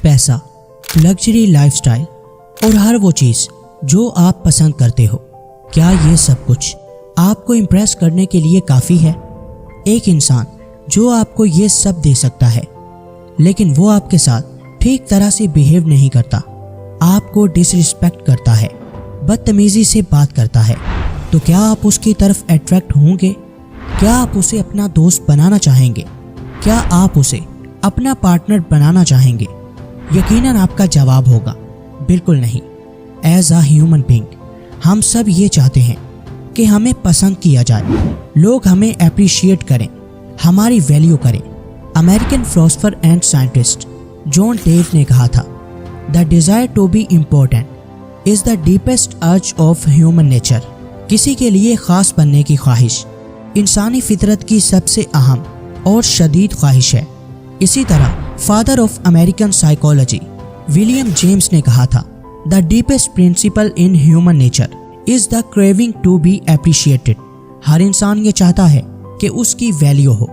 पैसा, luxury lifestyle और हर वो चीज़ जो आप पसंद करते हो, क्या ये सब कुछ आपको इम्प्रेस करने के लिए काफ़ी है? एक इंसान जो आपको ये सब दे सकता है लेकिन वो आपके साथ ठीक तरह से बिहेव नहीं करता, आपको डिसरिस्पेक्ट करता है, बदतमीजी से बात करता है, तो क्या आप उसकी तरफ अट्रैक्ट होंगे? क्या आप उसे अपना दोस्त बनाना चाहेंगे? क्या आप उसे अपना पार्टनर बनाना चाहेंगे? यकीनन आपका जवाब होगा बिल्कुल नहीं। एज अ ह्यूमन बीइंग हम सब ये चाहते हैं कि हमें पसंद किया जाए, लोग हमें अप्रिशिएट करें, हमारी वैल्यू करें। American philosopher and scientist John Dewey ने कहा था, the desire to be important is the deepest urge of human nature. किसी के लिए खास बनने की ख्वाहिश इंसानी फितरत की सबसे अहम और शदीद ख्वाहिश है। इसी तरह father of American psychology William James ने कहा था, the deepest principle in human nature is the craving to be appreciated. हर इंसान ये चाहता है कि उसकी वैल्यू हो,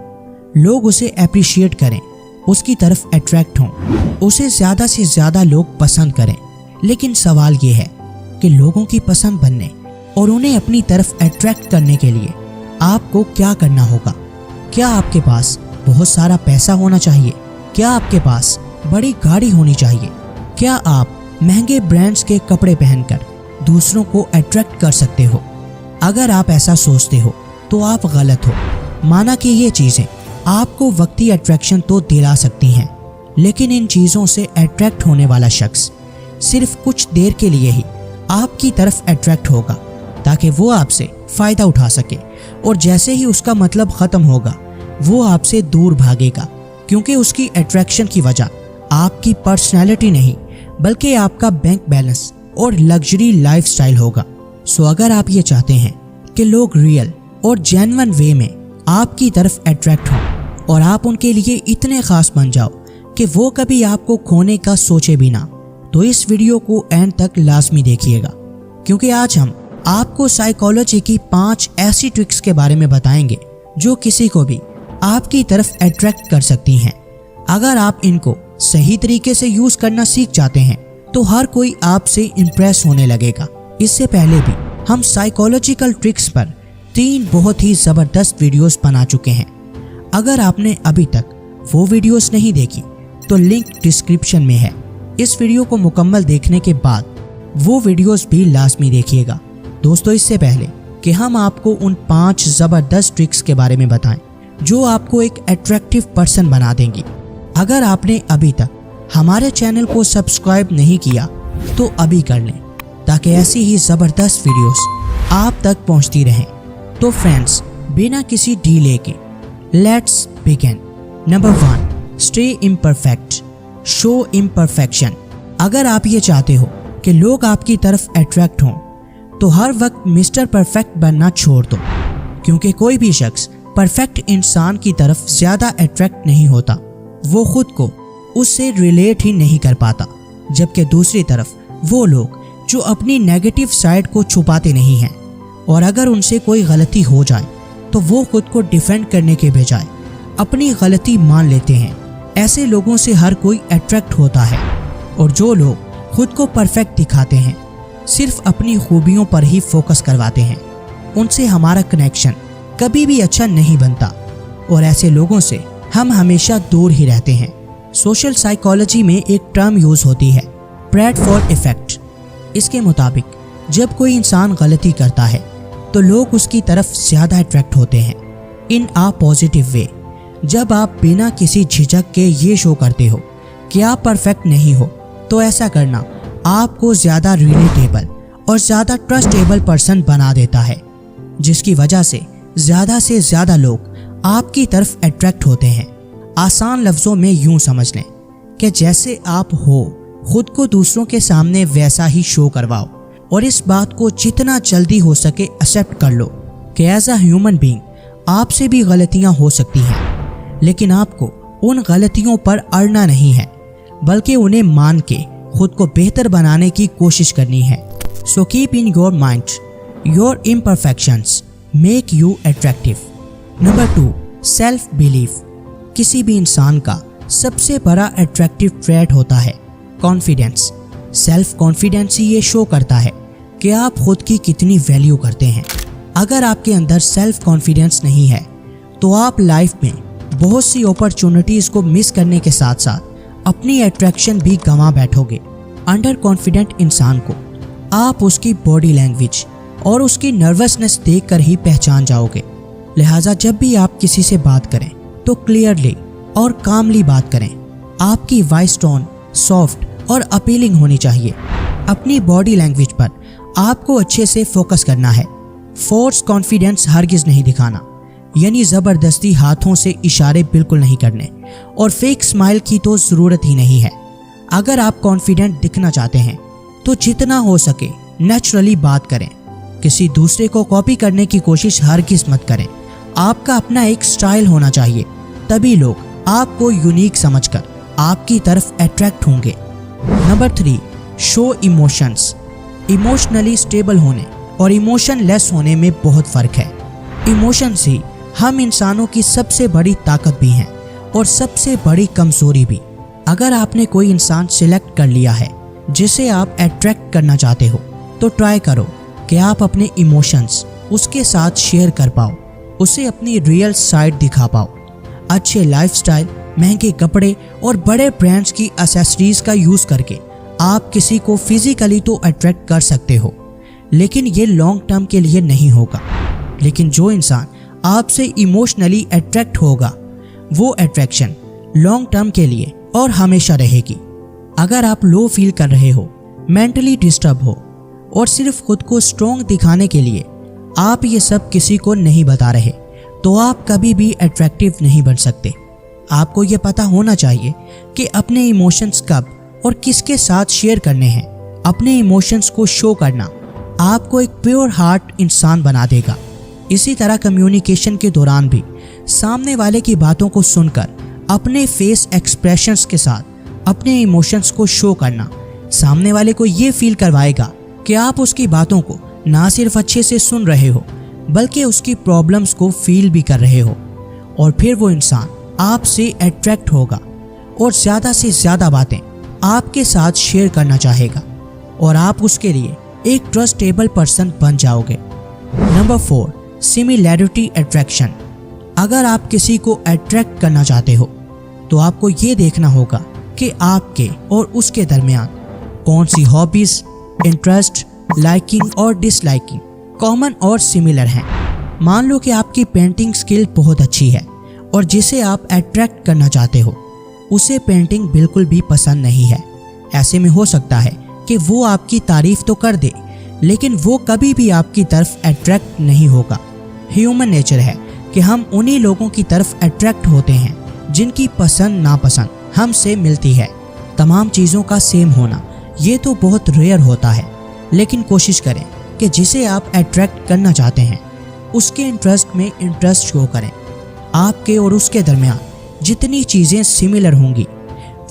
लोग उसे अप्रिशिएट करें, उसकी तरफ अट्रैक्ट हों, उसे ज़्यादा से ज़्यादा लोग पसंद करें। लेकिन सवाल ये है कि लोगों की पसंद बनने और उन्हें अपनी तरफ अट्रैक्ट करने के लिए आपको क्या करना होगा? क्या आपके पास बहुत सारा पैसा होना चाहिए? क्या आपके पास बड़ी गाड़ी होनी चाहिए? क्या आप महंगे ब्रांड्स के कपड़े पहनकर दूसरों को अट्रैक्ट कर सकते हो? अगर आप ऐसा सोचते हो तो आप गलत हो। माना कि ये चीज़ें आपको वक्ती अट्रैक्शन तो दिला सकती हैं, लेकिन इन चीज़ों से अट्रैक्ट होने वाला शख्स सिर्फ कुछ देर के लिए ही आपकी तरफ अट्रैक्ट होगा ताकि वो आपसे फ़ायदा उठा सके, और जैसे ही उसका मतलब ख़त्म होगा वो आपसे दूर भागेगा, क्योंकि उसकी अट्रैक्शन की वजह आपकी पर्सनैलिटी नहीं बल्कि आपका बैंक बैलेंस और लग्जरी लाइफस्टाइल होगा। सो अगर आप ये चाहते हैं कि लोग रियल और जेन्युइन वे में आपकी तरफ अट्रैक्ट हों और आप उनके लिए इतने खास बन जाओ कि वो कभी आपको खोने का सोचे भी ना, तो इस वीडियो को एंड तक लाजमी देखिएगा, क्योंकि आज हम आपको साइकोलॉजी की 5 ऐसी ट्रिक्स के बारे में बताएंगे जो किसी को भी आपकी तरफ अट्रैक्ट कर सकती हैं। अगर आप इनको सही तरीके से यूज करना सीख जाते हैं तो हर कोई आपसे इम्प्रेस होने लगेगा। इससे पहले भी हम साइकोलॉजिकल ट्रिक्स पर 3 बहुत ही ज़बरदस्त वीडियोस बना चुके हैं। अगर आपने अभी तक वो वीडियोस नहीं देखी तो लिंक डिस्क्रिप्शन में है। इस वीडियो को मुकम्मल देखने के बाद वो वीडियोस भी लाजमी देखिएगा। दोस्तों, इससे पहले कि हम आपको उन 5 ज़बरदस्त ट्रिक्स के बारे में बताएं जो आपको एक अट्रैक्टिव पर्सन बना देंगी, अगर आपने अभी तक हमारे चैनल को सब्सक्राइब नहीं किया तो अभी कर लें ताकि ऐसी ही ज़बरदस्त वीडियोस आप तक पहुंचती रहें। तो फ्रेंड्स, बिना किसी डीले के let's begin. Number 1, stay imperfect, show imperfection. अगर आप ये चाहते हो कि लोग आपकी तरफ अट्रैक्ट हों तो हर वक्त मिस्टर परफेक्ट बनना छोड़ दो, क्योंकि कोई भी शख्स परफेक्ट इंसान की तरफ ज़्यादा अट्रैक्ट नहीं होता, वो खुद को उससे रिलेट ही नहीं कर पाता। जबकि दूसरी तरफ वो लोग जो अपनी नेगेटिव साइड को छुपाते नहीं हैं और अगर उनसे कोई गलती हो जाए तो वो खुद को डिफेंड करने के बजाय अपनी गलती मान लेते हैं, ऐसे लोगों से हर कोई अट्रैक्ट होता है। और जो लोग खुद को परफेक्ट दिखाते हैं, सिर्फ अपनी खूबियों पर ही फोकस करवाते हैं, उनसे हमारा कनेक्शन कभी भी अच्छा नहीं बनता और ऐसे लोगों से हम हमेशा दूर ही रहते हैं। सोशल साइकोलॉजी में एक टर्म यूज होती है, ब्रैडफोर्ड इफेक्ट। इसके मुताबिक जब कोई इंसान गलती करता है तो लोग उसकी तरफ ज़्यादा अट्रैक्ट होते हैं इन आ पॉजिटिव वे। जब आप बिना किसी झिझक के ये शो करते हो कि आप परफेक्ट नहीं हो तो ऐसा करना आपको ज़्यादा रिलेटेबल और ज़्यादा ट्रस्टेबल पर्सन बना देता है, जिसकी वजह से ज़्यादा लोग आपकी तरफ अट्रैक्ट होते हैं। आसान लफ्ज़ों में यूं समझ लें कि जैसे आप हो, खुद को दूसरों के सामने वैसा ही शो करवाओ और इस बात को जितना जल्दी हो सके एक्सेप्ट कर लो कि एज अ ह्यूमन बीइंग आपसे भी गलतियां हो सकती हैं, लेकिन आपको उन गलतियों पर अड़ना नहीं है बल्कि उन्हें मान के खुद को बेहतर बनाने की कोशिश करनी है। So keep in your mind your imperfections make you attractive. Number 2, self belief. किसी भी इंसान का सबसे बड़ा अट्रैक्टिव ट्रेट होता है कॉन्फिडेंस। सेल्फ कॉन्फिडेंस ही ये शो करता है कि आप खुद की कितनी वैल्यू करते हैं। अगर आपके अंदर सेल्फ कॉन्फिडेंस नहीं है तो आप लाइफ में बहुत सी अपॉर्चुनिटीज को मिस करने के साथ साथ अपनी अट्रैक्शन भी गंवा बैठोगे। अंडर कॉन्फिडेंट इंसान को आप उसकी बॉडी लैंग्वेज और उसकी नर्वसनेस देखकर ही पहचान जाओगे। लिहाजा जब भी आप किसी से बात करें तो क्लियरली और कामली बात करें। आपकी वॉइस टोन सॉफ्ट और अपीलिंग होनी चाहिए। अपनी बॉडी लैंग्वेज पर आपको अच्छे से फोकस करना है। फोर्स कॉन्फिडेंस हरगिज नहीं दिखाना, यानी ज़बरदस्ती हाथों से इशारे बिल्कुल नहीं करने और फेक स्माइल की तो ज़रूरत ही नहीं है। अगर आप कॉन्फिडेंट दिखना चाहते हैं तो जितना हो सके नेचुरली बात करें। किसी दूसरे को कॉपी करने की कोशिश हरगिज मत करें। आपका अपना एक स्टाइल होना चाहिए, तभी लोग आपको यूनिक समझकर आपकी तरफ अट्रैक्ट होंगे। Number 3, show emotions. Emotionally stable होने और इमोशनलेस होने में बहुत फ़र्क है। इमोशंस ही हम इंसानों की सबसे बड़ी ताकत भी हैं और सबसे बड़ी कमज़ोरी भी। अगर आपने कोई इंसान सिलेक्ट कर लिया है जिसे आप अट्रैक्ट करना चाहते हो तो ट्राई करो कि आप अपने इमोशंस उसके साथ शेयर कर पाओ, उसे अपनी रियल साइड दिखा पाओ। अच्छे लाइफस्टाइल, महंगे कपड़े और बड़े ब्रांड्स की एक्सेसरीज का यूज़ करके आप किसी को फिजिकली तो अट्रैक्ट कर सकते हो, लेकिन ये लॉन्ग टर्म के लिए नहीं होगा। लेकिन जो इंसान आपसे इमोशनली अट्रैक्ट होगा वो अट्रैक्शन लॉन्ग टर्म के लिए और हमेशा रहेगी। अगर आप लो फील कर रहे हो, मेंटली डिस्टर्ब हो और सिर्फ खुद को स्ट्रॉन्ग दिखाने के लिए आप ये सब किसी को नहीं बता रहे तो आप कभी भी अट्रैक्टिव नहीं बन सकते। आपको ये पता होना चाहिए कि अपने इमोशंस कब और किसके साथ शेयर करने हैं। अपने इमोशंस को शो करना आपको एक प्योर हार्ट इंसान बना देगा। इसी तरह कम्युनिकेशन के दौरान भी सामने वाले की बातों को सुनकर अपने फेस एक्सप्रेशंस के साथ अपने इमोशंस को शो करना सामने वाले को ये फील करवाएगा कि आप उसकी बातों को ना सिर्फ अच्छे से सुन रहे हो बल्कि उसकी प्रॉब्लम्स को फील भी कर रहे हो। और फिर वो इंसान आपसे अट्रैक्ट होगा और ज़्यादा से ज़्यादा बातें आपके साथ शेयर करना चाहेगा और आप उसके लिए एक ट्रस्टेबल पर्सन बन जाओगे। Number 4, similarity attraction. अगर आप किसी को अट्रैक्ट करना चाहते हो तो आपको ये देखना होगा कि आपके और उसके दरमियान कौन सी हॉबीज, इंटरेस्ट, लाइकिंग और डिसलाइकिंग कॉमन और सिमिलर हैं। मान लो कि आपकी पेंटिंग स्किल बहुत अच्छी है और जिसे आप अट्रैक्ट करना चाहते हो उसे पेंटिंग बिल्कुल भी पसंद नहीं है। ऐसे में हो सकता है कि वो आपकी तारीफ तो कर दे लेकिन वो कभी भी आपकी तरफ अट्रैक्ट नहीं होगा। ह्यूमन नेचर है कि हम उन्हीं लोगों की तरफ अट्रैक्ट होते हैं जिनकी पसंद नापसंद हमसे मिलती है। तमाम चीज़ों का सेम होना ये तो बहुत रेयर होता है, लेकिन कोशिश करें कि जिसे आप अट्रैक्ट करना चाहते हैं उसके इंटरेस्ट में इंटरेस्ट शो करें। आपके और उसके दरमियान जितनी चीज़ें सिमिलर होंगी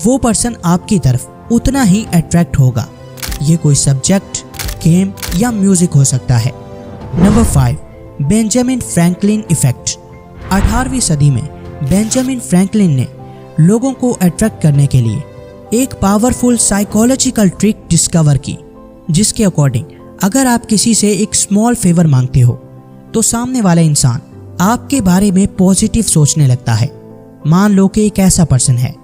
वो पर्सन आपकी तरफ उतना ही अट्रैक्ट होगा। ये कोई सब्जेक्ट, गेम या म्यूजिक हो सकता है। Number 5, Benjamin Franklin effect. 18वीं सदी में बेंजामिन फ्रैंकलिन ने लोगों को अट्रैक्ट करने के लिए एक पावरफुल साइकोलॉजिकल ट्रिक डिस्कवर की, जिसके अकॉर्डिंग अगर आप किसी से एक स्मॉल फेवर मांगते हो तो सामने वाला इंसान आपके बारे में पॉजिटिव सोचने लगता है। मान लो कि एक ऐसा पर्सन है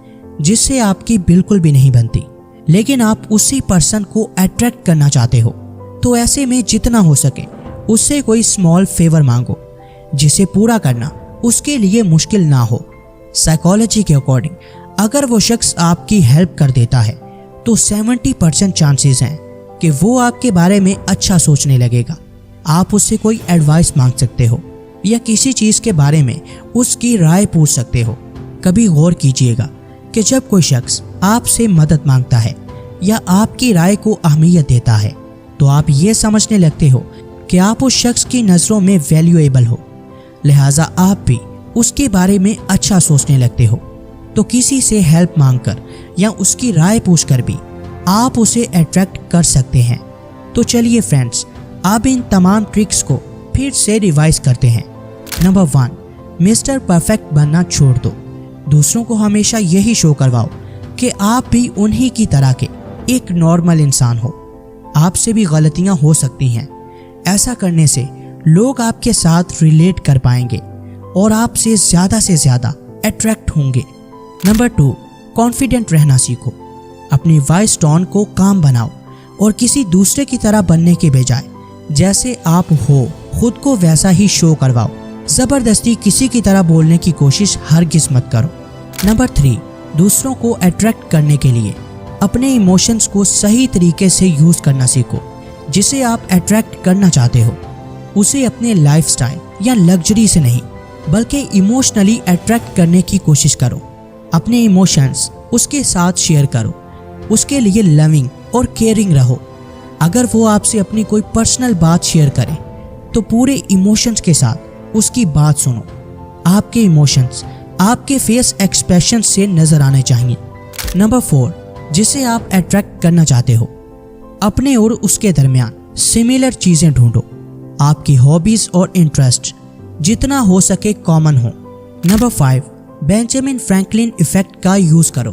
जिससे आपकी बिल्कुल भी नहीं बनती, लेकिन आप उसी पर्सन को अट्रैक्ट करना चाहते हो, तो ऐसे में जितना हो सके उससे कोई स्मॉल फेवर मांगो जिसे पूरा करना उसके लिए मुश्किल ना हो। साइकोलॉजी के अकॉर्डिंग अगर वो शख्स आपकी हेल्प कर देता है तो 70% चांसेस हैं कि वो आपके बारे में अच्छा सोचने लगेगा। आप उससे कोई एडवाइस मांग सकते हो या किसी चीज़ के बारे में उसकी राय पूछ सकते हो। कभी गौर कीजिएगा कि जब कोई शख्स आपसे मदद मांगता है या आपकी राय को अहमियत देता है तो आप ये समझने लगते हो कि आप उस शख्स की नज़रों में वैल्यूएबल हो, लिहाजा आप भी उसके बारे में अच्छा सोचने लगते हो। तो किसी से हेल्प मांगकर या उसकी राय पूछकर भी आप उसे अट्रैक्ट कर सकते हैं। तो चलिए फ्रेंड्स, अब इन तमाम ट्रिक्स को फिर से रिवाइज करते हैं। नंबर 1, मिस्टर परफेक्ट बनना छोड़ दो। दूसरों को हमेशा यही शो करवाओ कि आप भी उन्हीं की तरह के एक नॉर्मल इंसान हो। आपसे भी गलतियां हो सकती हैं। ऐसा करने से लोग आपके साथ रिलेट कर पाएंगे और आपसे ज़्यादा अट्रैक्ट होंगे। नंबर 2, कॉन्फिडेंट रहना सीखो। अपनी वॉइस टोन को काम बनाओ और किसी दूसरे की तरह बनने के बजाय जैसे आप हो खुद को वैसा ही शो करवाओ। ज़बरदस्ती किसी की तरह बोलने की कोशिश हरगिज़ मत करो। नंबर 3, दूसरों को अट्रैक्ट करने के लिए अपने इमोशंस को सही तरीके से यूज़ करना सीखो। जिसे आप अट्रैक्ट करना चाहते हो उसे अपने लाइफस्टाइल या लग्जरी से नहीं बल्कि इमोशनली अट्रैक्ट करने की कोशिश करो। अपने इमोशंस उसके साथ शेयर करो। उसके लिए लविंग और केयरिंग रहो। अगर वो आपसे अपनी कोई पर्सनल बात शेयर करे तो पूरे इमोशंस के साथ उसकी बात सुनो। आपके इमोशंस आपके फेस एक्सप्रेशन से नजर आने चाहिए। नंबर 4, जिसे आप अट्रैक्ट करना चाहते हो अपने और उसके दरमियान सिमिलर चीज़ें ढूंढो। आपकी हॉबीज़ और इंटरेस्ट जितना हो सके कॉमन हो। नंबर 5, बेंजामिन फ्रैंकलिन इफेक्ट का यूज़ करो।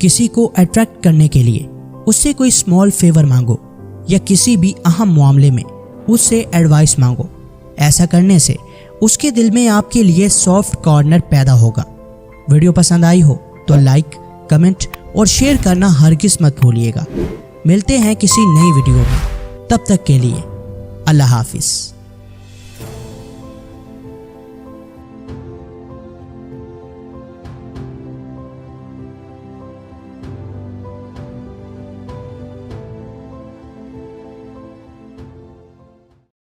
किसी को अट्रैक्ट करने के लिए उससे कोई स्मॉल फेवर मांगो या किसी भी अहम मामले में उससे एडवाइस मांगो। ऐसा करने से उसके दिल में आपके लिए सॉफ्ट कॉर्नर पैदा होगा। वीडियो पसंद आई हो तो लाइक, कमेंट और शेयर करना हरगिज़ मत भूलिएगा। मिलते हैं किसी नई वीडियो में, तब तक के लिए अल्लाह हाफिज़।